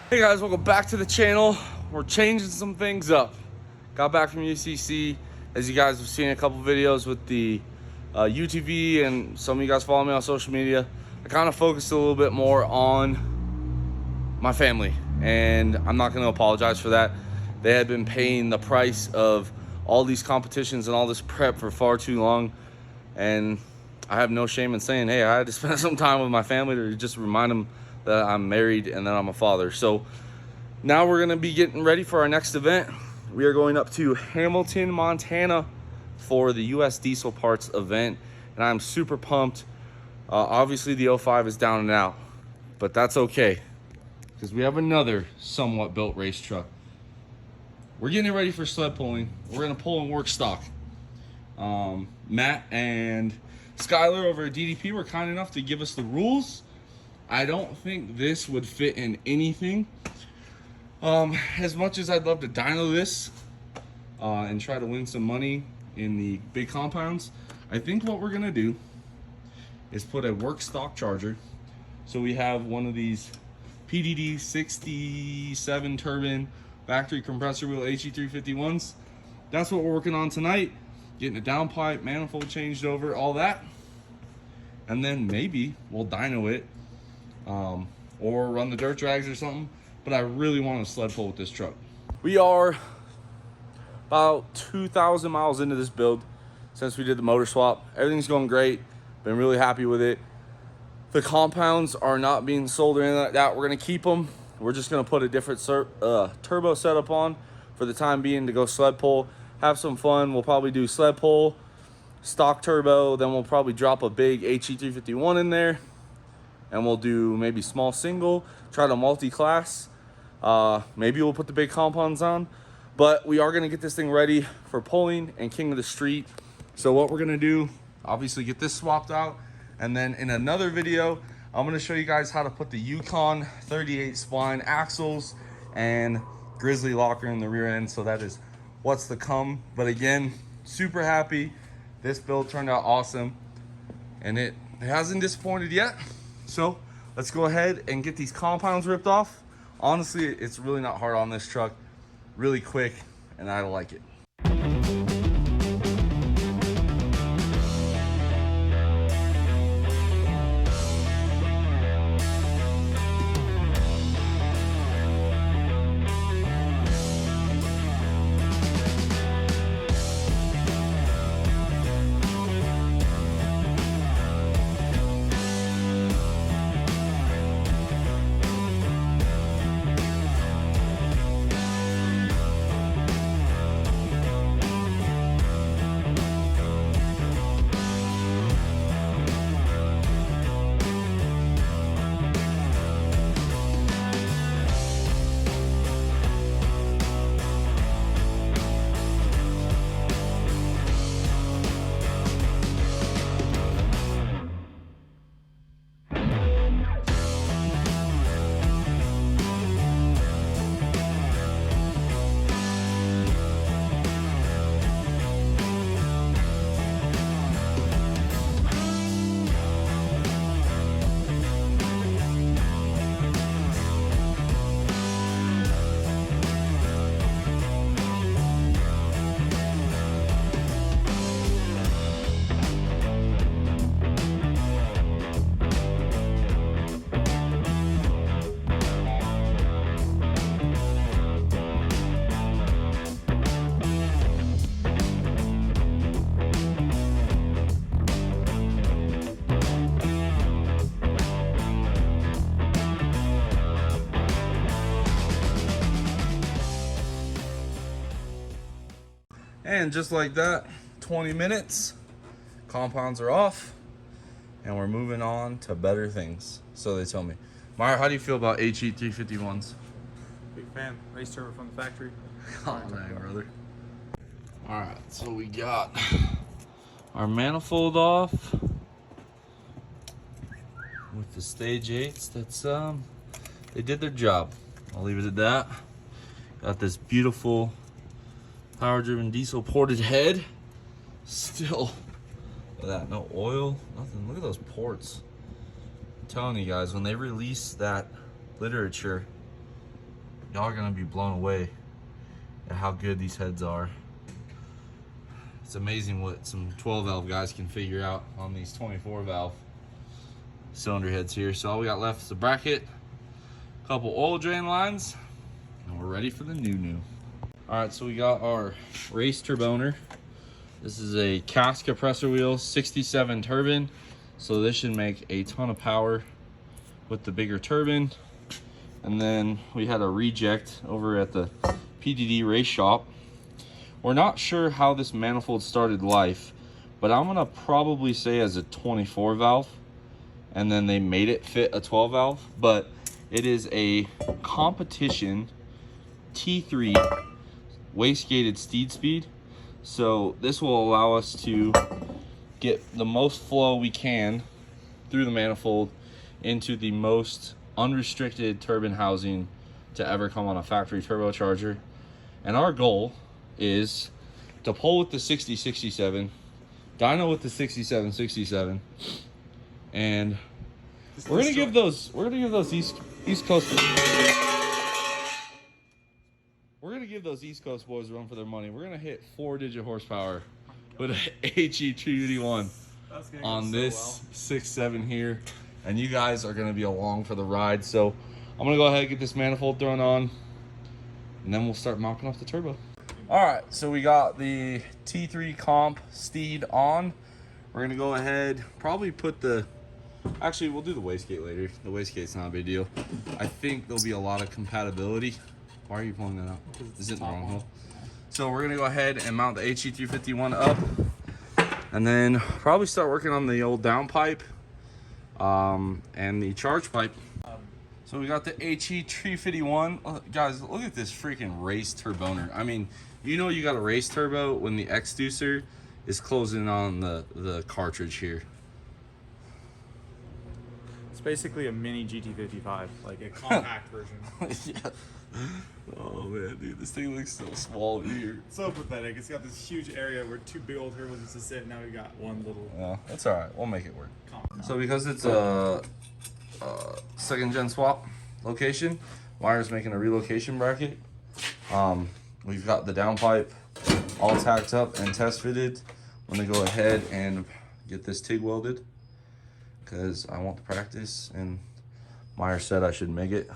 Hey guys, welcome back to the channel. We're changing some things up. Got back from UCC. As you guys have seen a couple videos with the UTV, and some of you guys follow me on social media. I kind of focused a little bit more on my family, and I'm not going to apologize for that. They had been paying the price of all these competitions and all this prep for far too long, and I have no shame in saying, hey, I had to spend some time with my family to just remind them that I'm married and that I'm a father. So now we're gonna be getting ready for our next event. We are going up to Hamilton, Montana for the US Diesel Parts event, and I'm super pumped. Obviously the 05 is down and out, but that's okay because we have another somewhat built race truck. We're getting ready for sled pulling. We're gonna pull in Workstock. Matt and Skylar over at DDP were kind enough to give us the rules. I don't think this would fit in anything. As much as I'd love to dyno this and try to win some money in the big compounds, I think what we're gonna do is put a Workstock charger. So we have one of these PDD 67 turbine factory compressor wheel HE351s. That's what we're working on tonight. Getting a downpipe, manifold changed over, all that. And then maybe we'll dyno it. Or run the dirt drags or something, but I really want to sled pull with this truck. We are about 2,000 miles into this build since we did the motor swap. Everything's going great. Been really happy with it. The compounds are not being sold or anything like that. We're gonna keep them. We're just gonna put a different turbo setup on for the time being to go sled pull, have some fun. We'll probably do sled pull, stock turbo, then we'll probably drop a big HE351 in there. And we'll do maybe small single, try to multi-class. Maybe we'll put the big compounds on, but we are gonna get this thing ready for pulling and king of the street. So what we're gonna do, obviously get this swapped out, and then in another video, I'm gonna show you guys how to put the Yukon 38 spline axles and Grizzly locker in the rear end. So that is what's to come. But again, super happy. This build turned out awesome, and it hasn't disappointed yet. So let's go ahead and get these compounds ripped off. Honestly, it's really not hard on this truck, really quick, and I like it. And just like that, 20 minutes, compounds are off, and we're moving on to better things. So they tell me. Meyer, how do you feel about HE351s? Big fan. Race turbo from the factory. Oh, dang, brother. All right, so we got our manifold off with the stage 8s. That's they did their job. I'll leave it at that. Got this beautiful power-driven diesel ported head. Still, look at that, no oil, nothing. Look at those ports. I'm telling you guys, when they release that literature, y'all are gonna be blown away at how good these heads are. It's amazing what some 12 valve guys can figure out on these 24 valve cylinder heads here. So all we got left is a bracket, a couple oil drain lines, and we're ready for the new. All right, so we got our race turboner. This is a cast compressor wheel, 67 turbine. So this should make a ton of power with the bigger turbine. And then we had a reject over at the PDD race shop. We're not sure how this manifold started life, but I'm gonna probably say as a 24 valve, and then they made it fit a 12 valve, but it is a competition T3 wastegated steed speed. So this will allow us to get the most flow we can through the manifold into the most unrestricted turbine housing to ever come on a factory turbocharger. And our goal is to pull with the 6067, dyno with the 6767, and we're gonna give those East Coast boys a run for their money. We're gonna hit 4-digit horsepower with a HE351 on this 6.7 here, and you guys are gonna be along for the ride. So I'm gonna go ahead and get this manifold thrown on, and then we'll start mopping off the turbo. All right, so we got the T3 comp steed on. We're gonna go ahead, probably put the, actually we'll do the wastegate later. The wastegate's not a big deal. I think there'll be a lot of compatibility. Why are you pulling that out? Is it in the wrong hole? So we're gonna go ahead and mount the HE351 up, and then probably start working on the old downpipe and the charge pipe. So we got the HE351. Guys, look at this freaking race turboner. I mean, you know you got a race turbo when the exducer is closing on the cartridge here. It's basically a mini GT55, like a compact version. Yeah. Oh man, dude, this thing looks so small here. So pathetic. It's got this huge area where 2 big old turbos used to sit. Now we got one little. Yeah, that's all right. We'll make it work. So because it's a second gen swap location, Meyer's making a relocation bracket. We've got the downpipe all tacked up and test fitted. I'm gonna go ahead and get this TIG welded because I want to practice, and Meyer said I should make it.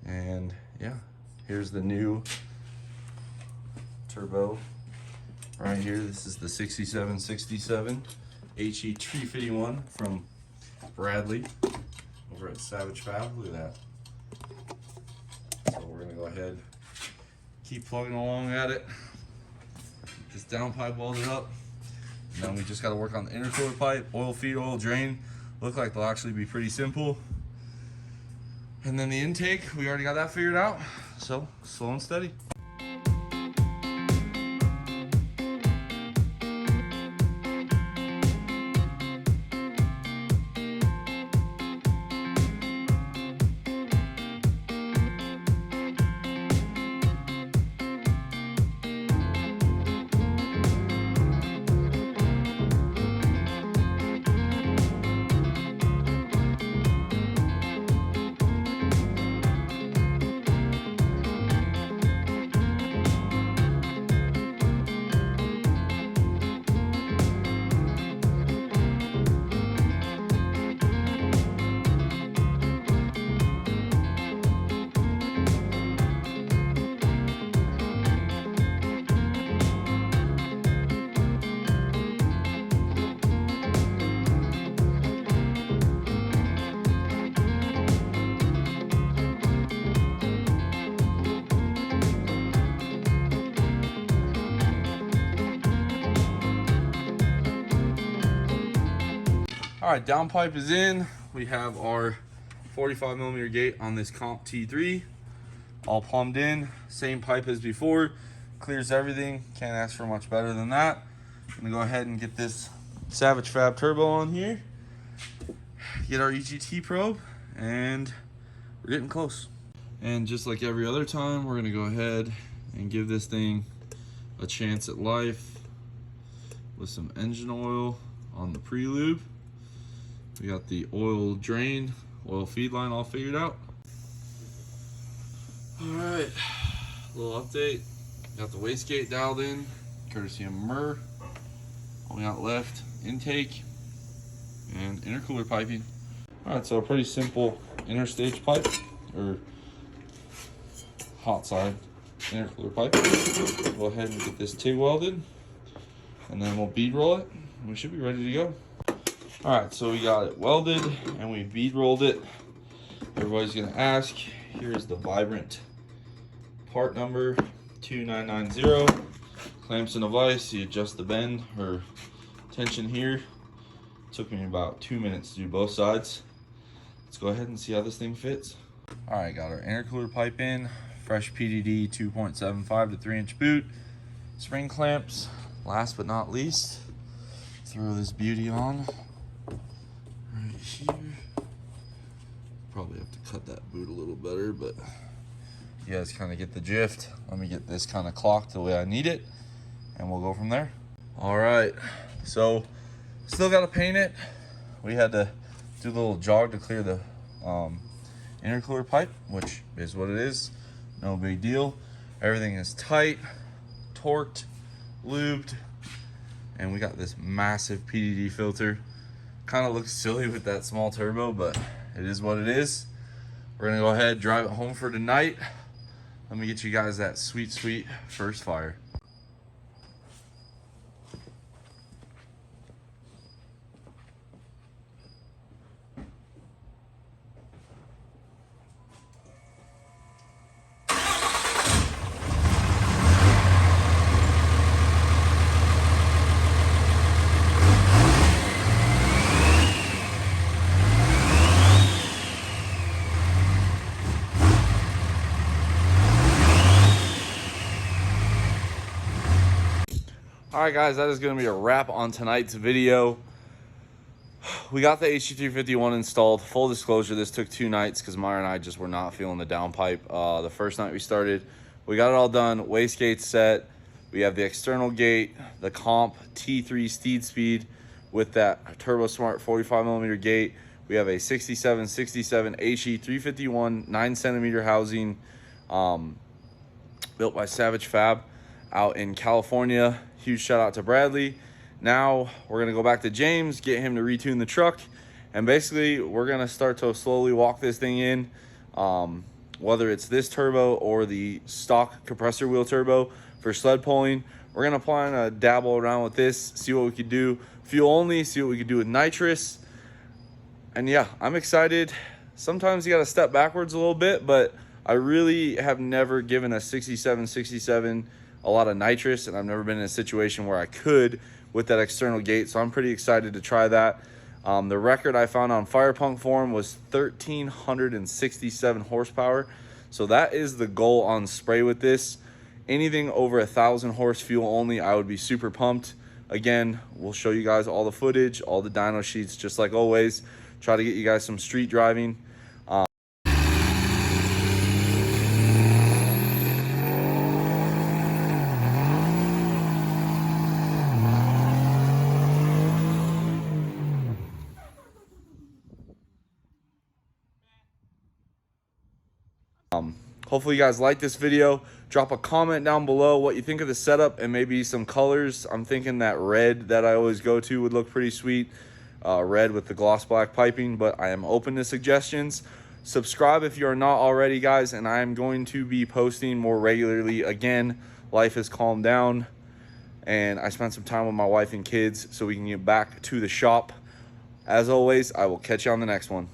And yeah, here's the new turbo right here. This is the 6767 HE351 from Bradley over at Savage Fab. Look at that. So we're gonna go ahead, keep plugging along at it. Get this downpipe welded up. And then we just gotta work on the intercooler pipe, oil feed, oil drain. Look like they'll actually be pretty simple. And then the intake, we already got that figured out. So slow and steady. All right, downpipe is in. We have our 45mm gate on this Comp T3, all plumbed in, same pipe as before, clears everything. Can't ask for much better than that. I'm gonna go ahead and get this Savage Fab turbo on here, get our EGT probe, and we're getting close. And just like every other time, we're gonna go ahead and give this thing a chance at life with some engine oil on the pre-lube. We got the oil drain, oil feed line all figured out. Alright, little update. Got the wastegate dialed in, courtesy of Murr. All we got left, intake and intercooler piping. Alright, so a pretty simple interstage pipe, or hot side intercooler pipe. Go ahead and get this TIG welded, and then we'll bead roll it, and we should be ready to go. Alright, so we got it welded, and we bead rolled it. Everybody's gonna ask, here's the Vibrant part number 2990. Clamps in a vise, you adjust the bend or tension here. Took me about 2 minutes to do both sides. Let's go ahead and see how this thing fits. All right, got our intercooler pipe in, fresh PDD 2.75 to 3-inch boot, spring clamps. Last but not least, throw this beauty on right here. Probably have to cut that boot a little better, but you guys kind of get the gist. Let me get this kind of clocked the way I need it, and we'll go from there. All right, so still got to paint it. We had to do a little jog to clear the intercooler pipe, which is what it is. No big deal. Everything is tight, torqued, lubed, and we got this massive PDD filter. Kind of looks silly with that small turbo, but it is what it is. We're gonna go ahead, drive it home for tonight. Let me get you guys that sweet, sweet first fire. Alright guys, that is going to be a wrap on tonight's video. We got the HE351 installed. Full disclosure, this took 2 nights because Myra and I just were not feeling the downpipe. The first night we started, we got it all done. Wastegate set. We have the external gate, the comp T3 steed speed with that Turbo Smart 45mm gate. We have a 6767 HE351 9cm housing built by Savage Fab out in California. Huge shout out to Bradley. Now we're gonna go back to James, get him to retune the truck, and basically we're gonna start to slowly walk this thing in, whether it's this turbo or the stock compressor wheel turbo for sled pulling. We're gonna plan to dabble around with this, see what we could do fuel only, see what we could do with nitrous. And yeah, I'm excited. Sometimes you gotta step backwards a little bit, but I really have never given a 6767 a lot of nitrous, and I've never been in a situation where I could with that external gate, so I'm pretty excited to try that. The record I found on Fire Punk Forum was 1,367 horsepower, so that is the goal on spray with this. Anything over 1,000 horse fuel only, I would be super pumped. Again, we'll show you guys all the footage, all the dyno sheets, just like always. Try to get you guys some street driving. Hopefully you guys like this video. Drop a comment down below what you think of the setup and maybe some colors. I'm thinking that red that I always go to would look pretty sweet. Red with the gloss black piping, but I am open to suggestions. Subscribe if you are not already, guys, and I am going to be posting more regularly. Again, life has calmed down, and I spent some time with my wife and kids so we can get back to the shop. As always, I will catch you on the next one.